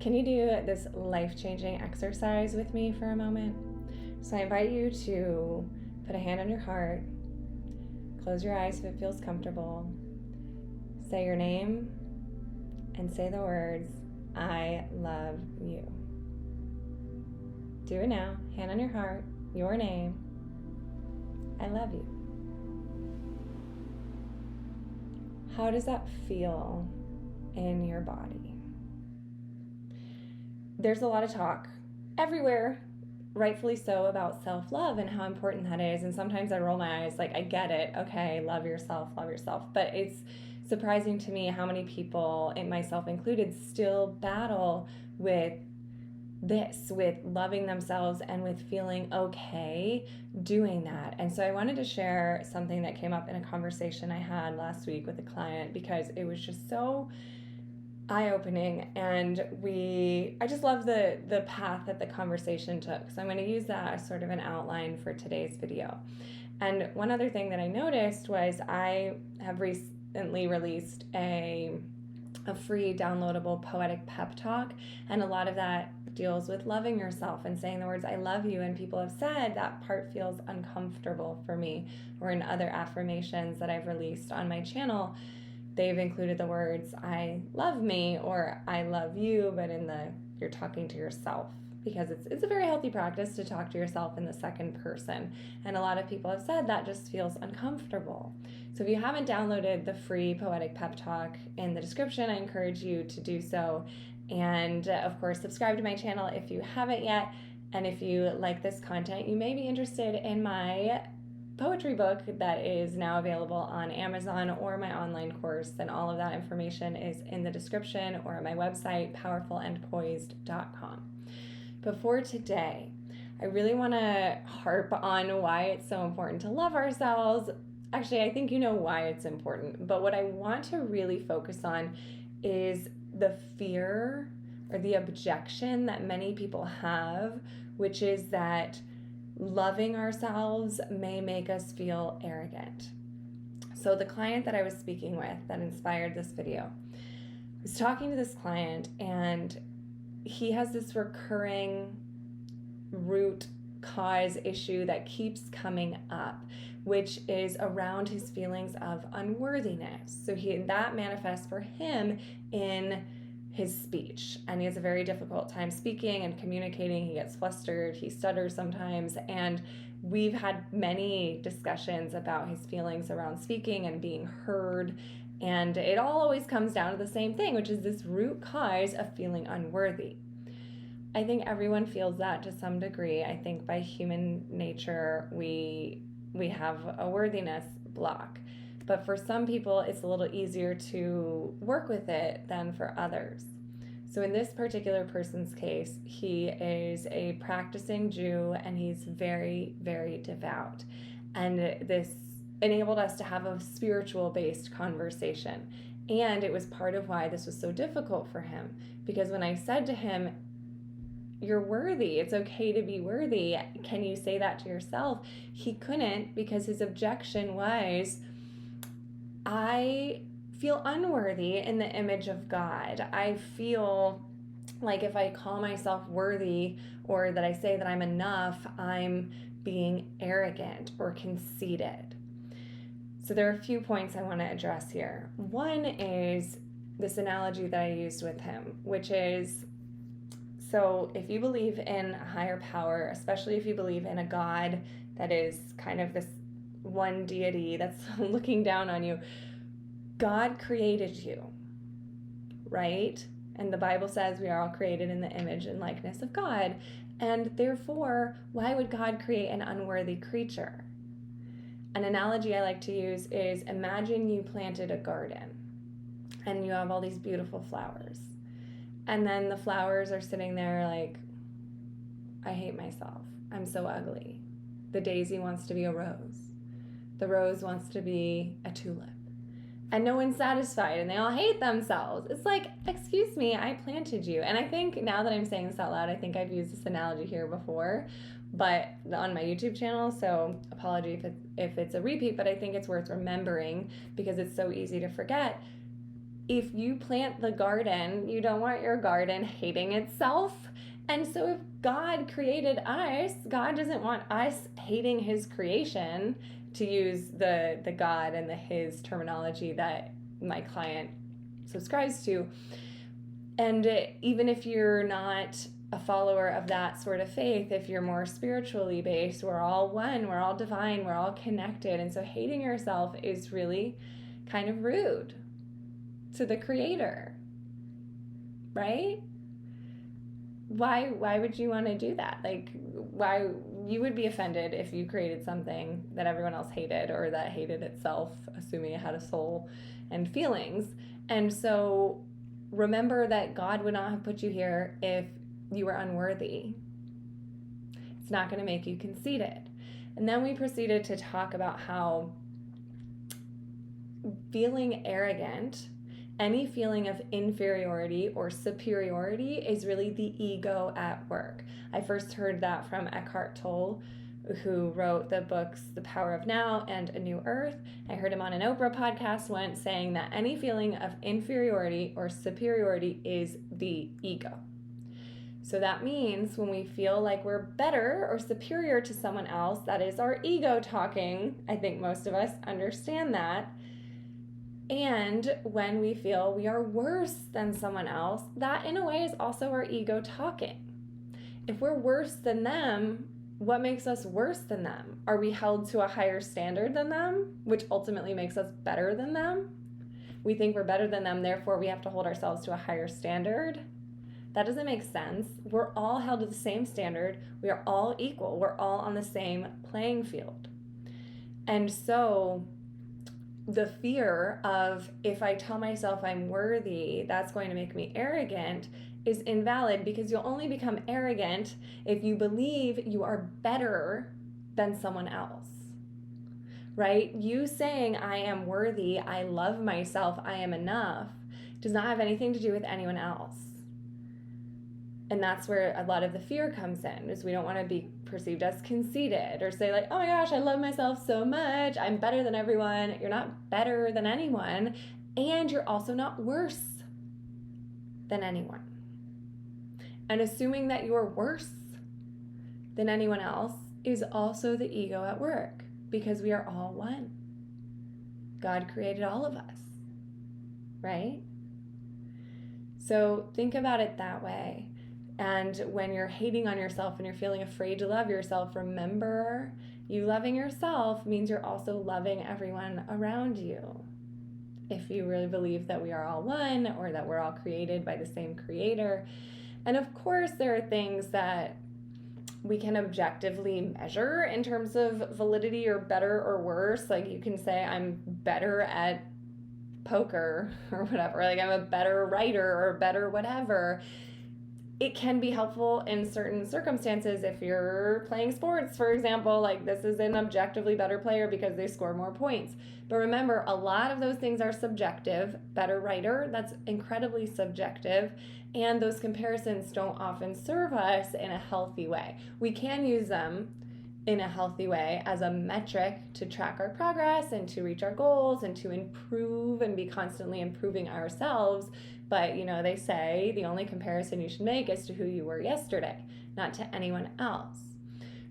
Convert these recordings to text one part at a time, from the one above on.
Can you do this life-changing exercise with me for a moment? So I invite you to put a hand on your heart, close your eyes if it feels comfortable, say your name, and say the words, I love you. Do it now. Hand on your heart, your name, I love you. How does that feel in your body? There's a lot of talk everywhere, rightfully so, about self-love and how important that is. And sometimes I roll my eyes like, I get it. Okay, love yourself. But it's surprising to me how many people, and myself included, still battle with this, with loving themselves and with feeling okay doing that. And so I wanted to share something that came up in a conversation I had last week with a client, because it was just so eye-opening, and I just love the path that the conversation took. So I'm going to use that as sort of an outline for today's video. And one other thing that I noticed was I have recently released a free downloadable poetic pep talk, and a lot of that deals with loving yourself and saying the words I love you, and people have said that part feels uncomfortable for me. Or in other affirmations that I've released on my channel, they've included the words I love me or I love you, but you're talking to yourself, because it's a very healthy practice to talk to yourself in the second person. And a lot of people have said that just feels uncomfortable. So if you haven't downloaded the free poetic pep talk, in the description, I encourage you to do so. And of course, subscribe to my channel if you haven't yet. And if you like this content, you may be interested in my poetry book that is now available on Amazon, or my online course. And all of that information is in the description or at my website, powerfulandpoised.com. But for today, I really want to harp on why it's so important to love ourselves. Actually, I think you know why it's important, but what I want to really focus on is the fear or the objection that many people have, which is that loving ourselves may make us feel arrogant. So the client that I was speaking with that inspired this video, I was talking to this client, and he has this recurring root cause issue that keeps coming up, which is around his feelings of unworthiness. So that manifests for him in his speech, and he has a very difficult time speaking and communicating. He gets flustered, he stutters sometimes, and we've had many discussions about his feelings around speaking and being heard, and it all always comes down to the same thing, which is this root cause of feeling unworthy. I think everyone feels that to some degree. I think by human nature we have a worthiness block. But for some people, it's a little easier to work with it than for others. So in this particular person's case, he is a practicing Jew, and he's very, very devout. And this enabled us to have a spiritual-based conversation. And it was part of why this was so difficult for him. Because when I said to him, you're worthy, it's okay to be worthy, can you say that to yourself? He couldn't, because his objection was, I feel unworthy in the image of God. I feel like if I call myself worthy, or that I say that I'm enough, I'm being arrogant or conceited. So there are a few points I want to address here. One is this analogy that I used with him, which is, so if you believe in a higher power, especially if you believe in a God that is kind of this one deity that's looking down on you, God created you, right? And the Bible says we are all created in the image and likeness of God. And therefore, why would God create an unworthy creature? An analogy I like to use is, imagine you planted a garden and you have all these beautiful flowers. And then the flowers are sitting there like, I hate myself. I'm so ugly. The daisy wants to be a rose. The rose wants to be a tulip. And no one's satisfied, and they all hate themselves. It's like, excuse me, I planted you. And I think now that I'm saying this out loud, I think I've used this analogy here before, but on my YouTube channel, so apology if it's a repeat, but I think it's worth remembering because it's so easy to forget. if you plant the garden, you don't want your garden hating itself. And so if God created us, God doesn't want us hating his creation, to use the God and the his terminology that my client subscribes to. And even if you're not a follower of that sort of faith, if you're more spiritually based, we're all one, we're all divine, we're all connected. And so hating yourself is really kind of rude to the creator, right? Why would you want to do that? Like, why you would be offended if you created something that everyone else hated, or that hated itself, assuming it had a soul and feelings. And so remember that God would not have put you here if you were unworthy. It's not going to make you conceited. And then we proceeded to talk about how feeling arrogant, any feeling of inferiority or superiority, is really the ego at work. I first heard that from Eckhart Tolle, who wrote the books The Power of Now and A New Earth. I heard him on an Oprah podcast once saying that any feeling of inferiority or superiority is the ego. So that means when we feel like we're better or superior to someone else, that is our ego talking. I think most of us understand that. And when we feel we are worse than someone else, that in a way is also our ego talking. If we're worse than them, what makes us worse than them? Are we held to a higher standard than them, which ultimately makes us better than them? We think we're better than them, therefore we have to hold ourselves to a higher standard. That doesn't make sense. We're all held to the same standard. We are all equal. We're all on the same playing field. And so the fear of, if I tell myself I'm worthy, that's going to make me arrogant, is invalid, because you'll only become arrogant if you believe you are better than someone else, right? You saying I am worthy, I love myself, I am enough, does not have anything to do with anyone else. And that's where a lot of the fear comes in, is we don't want to be perceived as conceited or say like, oh my gosh, I love myself so much, I'm better than everyone. You're not better than anyone, and you're also not worse than anyone. And assuming that you're worse than anyone else is also the ego at work, because we are all one. God created all of us, right? So think about it that way. And when you're hating on yourself and you're feeling afraid to love yourself, remember, you loving yourself means you're also loving everyone around you. If you really believe that we are all one, or that we're all created by the same creator. And of course, there are things that we can objectively measure in terms of validity, or better or worse. Like you can say, I'm better at poker or whatever. Like I'm a better writer or better whatever. It can be helpful in certain circumstances. If you're playing sports, for example, like this is an objectively better player because they score more points. But remember, a lot of those things are subjective. Better writer, that's incredibly subjective. And those comparisons don't often serve us in a healthy way. We can use them in a healthy way as a metric to track our progress and to reach our goals and to improve and be constantly improving ourselves. But, they say the only comparison you should make is to who you were yesterday, not to anyone else.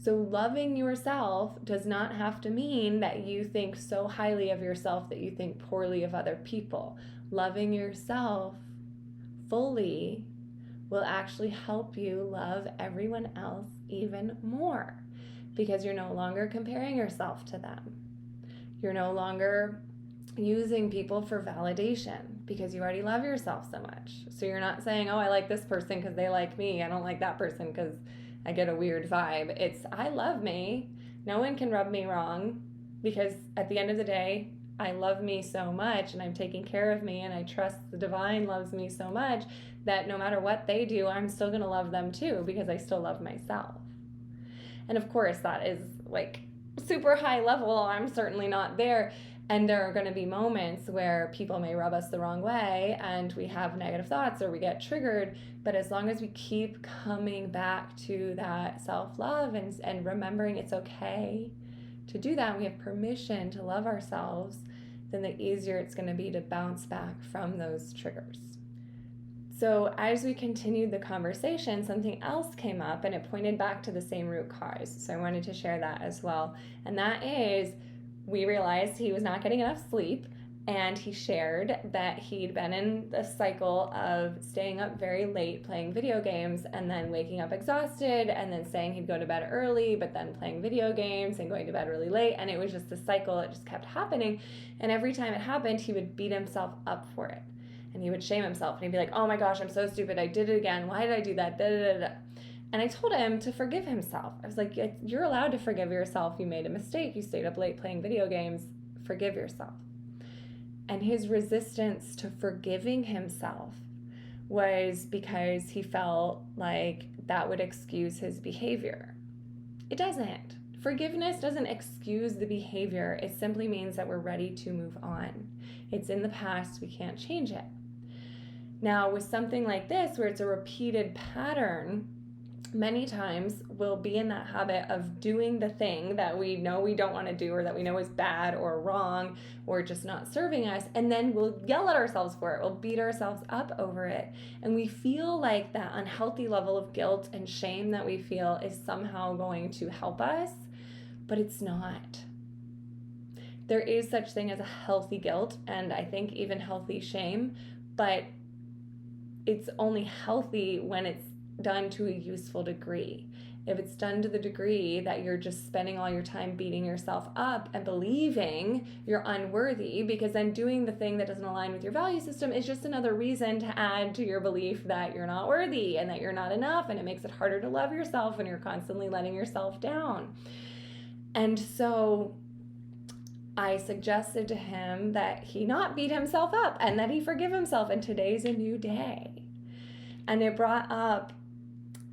So loving yourself does not have to mean that you think so highly of yourself that you think poorly of other people. Loving yourself fully will actually help you love everyone else even more, because you're no longer comparing yourself to them. You're no longer using people for validation, because you already love yourself so much. So you're not saying, oh, I like this person because they like me. I don't like that person because I get a weird vibe. It's, I love me. No one can rub me wrong, because at the end of the day, I love me so much, and I'm taking care of me, and I trust the divine loves me so much that no matter what they do, I'm still going to love them too, because I still love myself. And of course, that is like super high level. I'm certainly not there. And there are going to be moments where people may rub us the wrong way and we have negative thoughts or we get triggered. But as long as we keep coming back to that self-love and remembering it's okay to do that, we have permission to love ourselves, then the easier it's going to be to bounce back from those triggers. So as we continued the conversation, something else came up and it pointed back to the same root cause. So I wanted to share that as well. And that is, we realized he was not getting enough sleep, and he shared that he'd been in the cycle of staying up very late playing video games and then waking up exhausted and then saying he'd go to bed early, but then playing video games and going to bed really late. And it was just a cycle. It just kept happening. And every time it happened, he would beat himself up for it. And he would shame himself. And he'd be like, oh my gosh, I'm so stupid. I did it again. Why did I do that? Da, da, da, da. And I told him to forgive himself. I was like, you're allowed to forgive yourself. You made a mistake. You stayed up late playing video games. Forgive yourself. And his resistance to forgiving himself was because he felt like that would excuse his behavior. It doesn't. Forgiveness doesn't excuse the behavior. It simply means that we're ready to move on. It's in the past. We can't change it. Now, with something like this, where it's a repeated pattern, many times we'll be in that habit of doing the thing that we know we don't want to do, or that we know is bad or wrong or just not serving us, and then we'll yell at ourselves for it. We'll beat ourselves up over it. And we feel like that unhealthy level of guilt and shame that we feel is somehow going to help us, but it's not. There is such thing as a healthy guilt, and I think even healthy shame, but it's only healthy when it's done to a useful degree. If it's done to the degree that you're just spending all your time beating yourself up and believing you're unworthy, because then doing the thing that doesn't align with your value system is just another reason to add to your belief that you're not worthy and that you're not enough, and it makes it harder to love yourself when you're constantly letting yourself down. And so I suggested to him that he not beat himself up and that he forgive himself, and today's a new day. And it brought up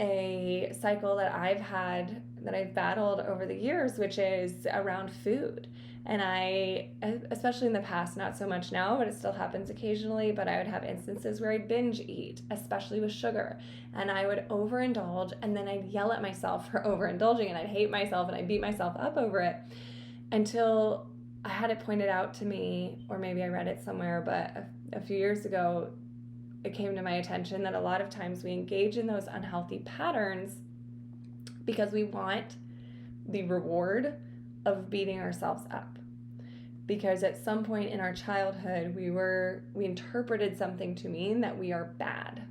a cycle that I've battled over the years, which is around food. And I, especially in the past, not so much now, but it still happens occasionally, but I would have instances where I'd binge eat, especially with sugar. And I would overindulge, and then I'd yell at myself for overindulging, and I'd hate myself, and I'd beat myself up over it until I had it pointed out to me, or maybe I read it somewhere, but a few years ago, it came to my attention that a lot of times we engage in those unhealthy patterns because we want the reward of beating ourselves up. Because at some point in our childhood, we interpreted something to mean that we are bad.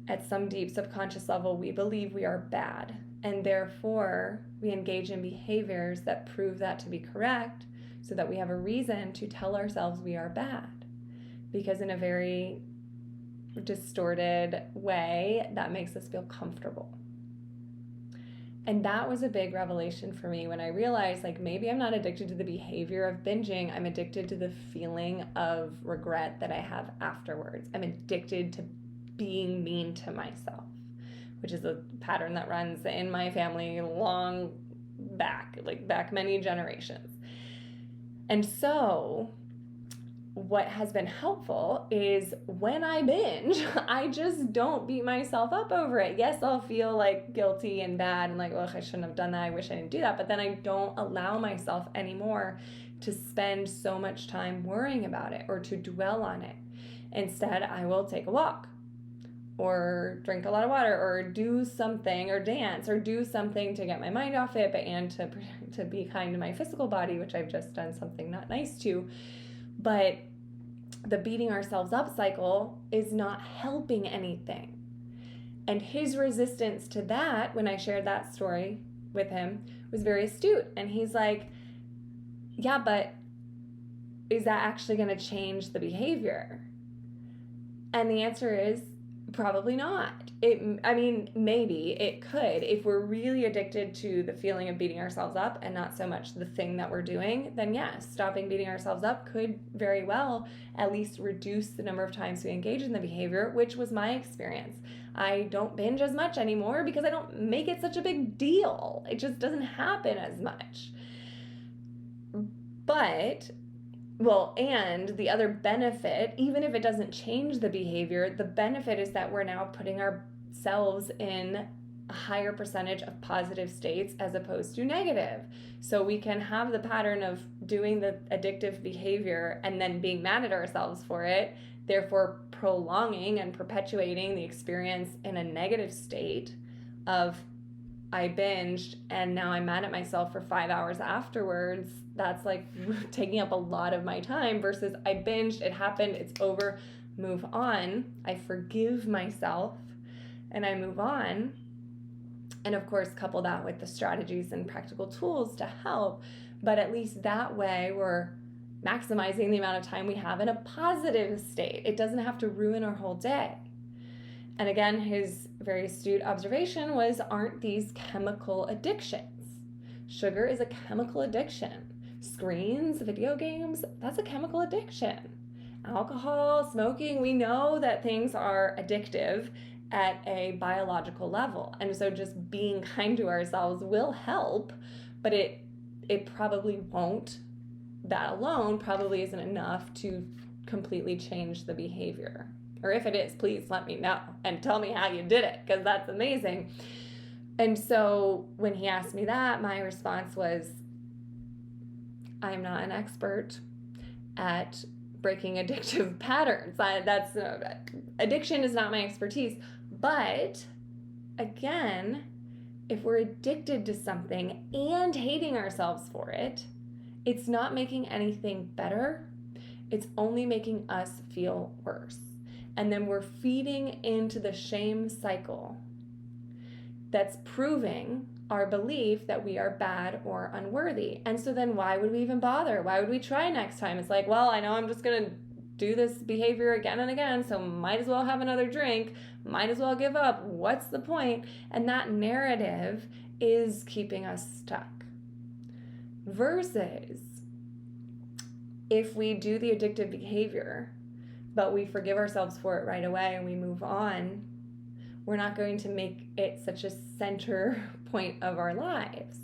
At some deep subconscious level, we believe we are bad, and therefore we engage in behaviors that prove that to be correct, so that we have a reason to tell ourselves we are bad. Because in a very distorted way, that makes us feel comfortable. And that was a big revelation for me when I realized, like, maybe I'm not addicted to the behavior of binging. I'm addicted to the feeling of regret that I have afterwards. I'm addicted to being mean to myself, which is a pattern that runs in my family long back, like back many generations. And so what has been helpful is when I binge, I just don't beat myself up over it. Yes, I'll feel like guilty and bad and like, oh, I shouldn't have done that. I wish I didn't do that. But then I don't allow myself anymore to spend so much time worrying about it or to dwell on it. Instead, I will take a walk or drink a lot of water or do something or dance or do something to get my mind off it, and to be kind to my physical body, which I've just done something not nice to. But the beating ourselves up cycle is not helping anything. And his resistance to that, when I shared that story with him, was very astute. And he's like, yeah, but is that actually going to change the behavior? And the answer is probably not. Maybe it could. If we're really addicted to the feeling of beating ourselves up and not so much the thing that we're doing, then yes, stopping beating ourselves up could very well at least reduce the number of times we engage in the behavior, which was my experience. I don't binge as much anymore because I don't make it such a big deal. It just doesn't happen as much. And the other benefit, even if it doesn't change the behavior, the benefit is that we're now putting ourselves in a higher percentage of positive states as opposed to negative. So we can have the pattern of doing the addictive behavior and then being mad at ourselves for it, therefore prolonging and perpetuating the experience in a negative state of, I binged and now I'm mad at myself for 5 hours afterwards. That's like taking up a lot of my time, versus I binged, it happened, it's over, move on. I forgive myself and I move on. And of course, couple that with the strategies and practical tools to help. But at least that way we're maximizing the amount of time we have in a positive state. It doesn't have to ruin our whole day. And again, his very astute observation was, aren't these chemical addictions? Sugar is a chemical addiction. Screens, video games, that's a chemical addiction. Alcohol, smoking, we know that things are addictive at a biological level. And so just being kind to ourselves will help, but it probably won't. That alone probably isn't enough to completely change the behavior. Or if it is, please let me know and tell me how you did it, because that's amazing. And so when he asked me that, my response was, I'm not an expert at breaking addictive patterns. Addiction is not my expertise. But again, if we're addicted to something and hating ourselves for it, it's not making anything better. It's only making us feel worse. And then we're feeding into the shame cycle that's proving our belief that we are bad or unworthy. And so then why would we even bother? Why would we try next time? It's like, well, I know I'm just going to do this behavior again and again, so might as well have another drink, might as well give up. What's the point? And that narrative is keeping us stuck. Versus if we do the addictive behavior, but we forgive ourselves for it right away and we move on, we're not going to make it such a center point of our lives.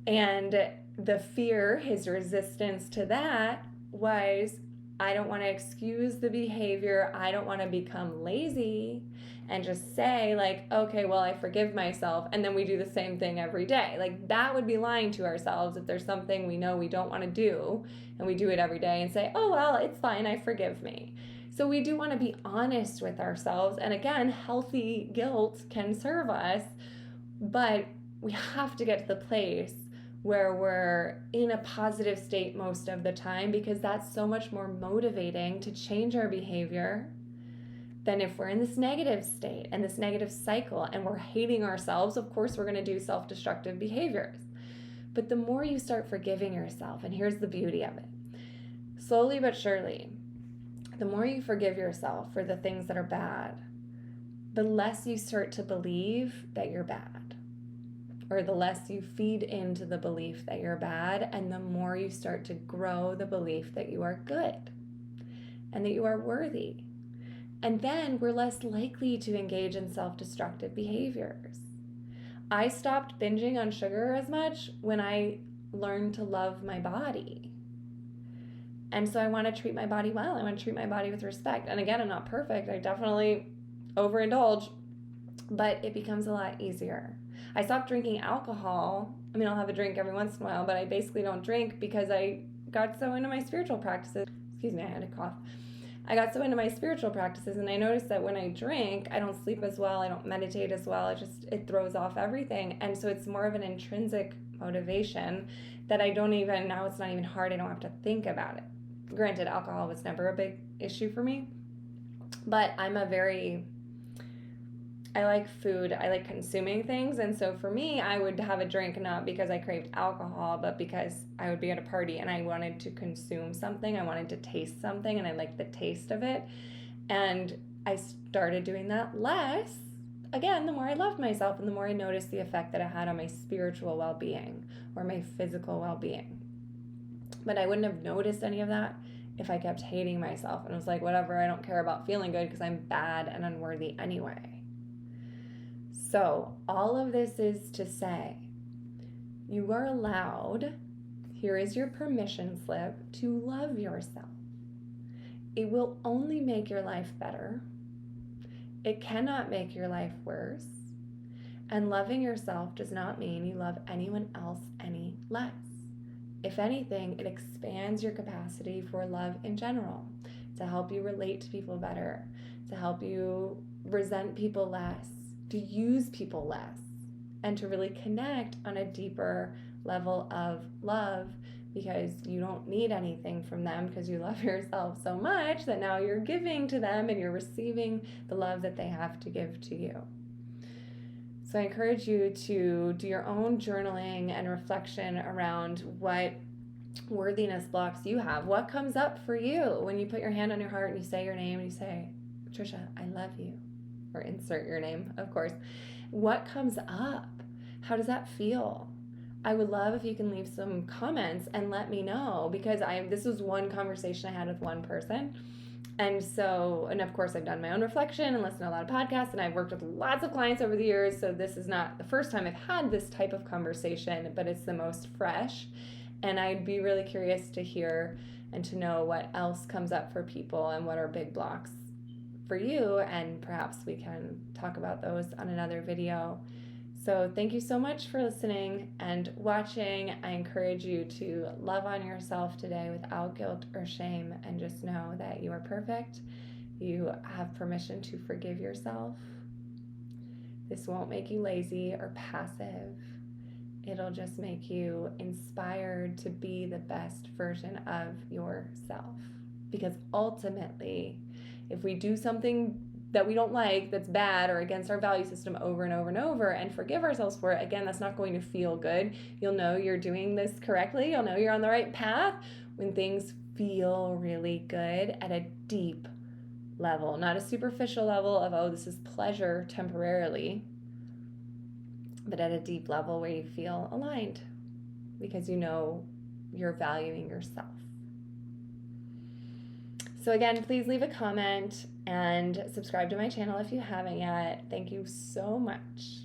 And the fear, his resistance to that was, I don't want to excuse the behavior. I don't want to become lazy and just say like, okay, well, I forgive myself. And then we do the same thing every day. Like, that would be lying to ourselves if there's something we know we don't want to do and we do it every day and say, oh, well, it's fine, I forgive me. So we do want to be honest with ourselves. And again, healthy guilt can serve us, but we have to get to the place where we're in a positive state most of the time, because that's so much more motivating to change our behavior than if we're in this negative state and this negative cycle and we're hating ourselves. Of course, we're going to do self-destructive behaviors. But the more you start forgiving yourself, and here's the beauty of it, slowly but surely, the more you forgive yourself for the things that are bad, the less you start to believe that you're bad, or the less you feed into the belief that you're bad, and the more you start to grow the belief that you are good and that you are worthy. And then we're less likely to engage in self-destructive behaviors. I stopped binging on sugar as much when I learned to love my body. And so I want to treat my body well. I want to treat my body with respect. And again, I'm not perfect. I definitely overindulge, but it becomes a lot easier. I stopped drinking alcohol. I mean, I'll have a drink every once in a while, but I basically don't drink because I got so into my spiritual practices. Excuse me, I had a cough. I got so into my spiritual practices, and I noticed that when I drink, I don't sleep as well. I don't meditate as well. It throws off everything. And so it's more of an intrinsic motivation that I don't even, now it's not even hard. I don't have to think about it. Granted, alcohol was never a big issue for me, but I like food. I like consuming things. And so for me, I would have a drink not because I craved alcohol, but because I would be at a party and I wanted to consume something. I wanted to taste something and I liked the taste of it. And I started doing that less. Again, the more I loved myself and the more I noticed the effect that it had on my spiritual well-being or my physical well-being. But I wouldn't have noticed any of that if I kept hating myself and was like, whatever, I don't care about feeling good because I'm bad and unworthy anyway. So all of this is to say, you are allowed, here is your permission slip, to love yourself. It will only make your life better. It cannot make your life worse. And loving yourself does not mean you love anyone else any less. If anything, it expands your capacity for love in general, to help you relate to people better, to help you resent people less, to use people less, and to really connect on a deeper level of love, because you don't need anything from them because you love yourself so much that now you're giving to them and you're receiving the love that they have to give to you. So I encourage you to do your own journaling and reflection around what worthiness blocks you have. What comes up for you when you put your hand on your heart and you say your name and you say, Trisha, I love you, or insert your name, of course. What comes up? How does that feel? I would love if you can leave some comments and let me know, because this was one conversation I had with one person. And of course, I've done my own reflection and listened to a lot of podcasts, and I've worked with lots of clients over the years. So this is not the first time I've had this type of conversation, but it's the most fresh. And I'd be really curious to hear and to know what else comes up for people and what are big blocks for you. And perhaps we can talk about those on another video. So thank you so much for listening and watching. I encourage you to love on yourself today without guilt or shame, and just know that you are perfect. You have permission to forgive yourself. This won't make you lazy or passive. It'll just make you inspired to be the best version of yourself. Because ultimately, if we do something that we don't like, that's bad or against our value system over and over and over, and forgive ourselves for it, again, that's not going to feel good. You'll know you're doing this correctly. You'll know you're on the right path when things feel really good at a deep level, not a superficial level of, oh, this is pleasure temporarily, but at a deep level where you feel aligned because you know you're valuing yourself. So again, please leave a comment and subscribe to my channel if you haven't yet. Thank you so much.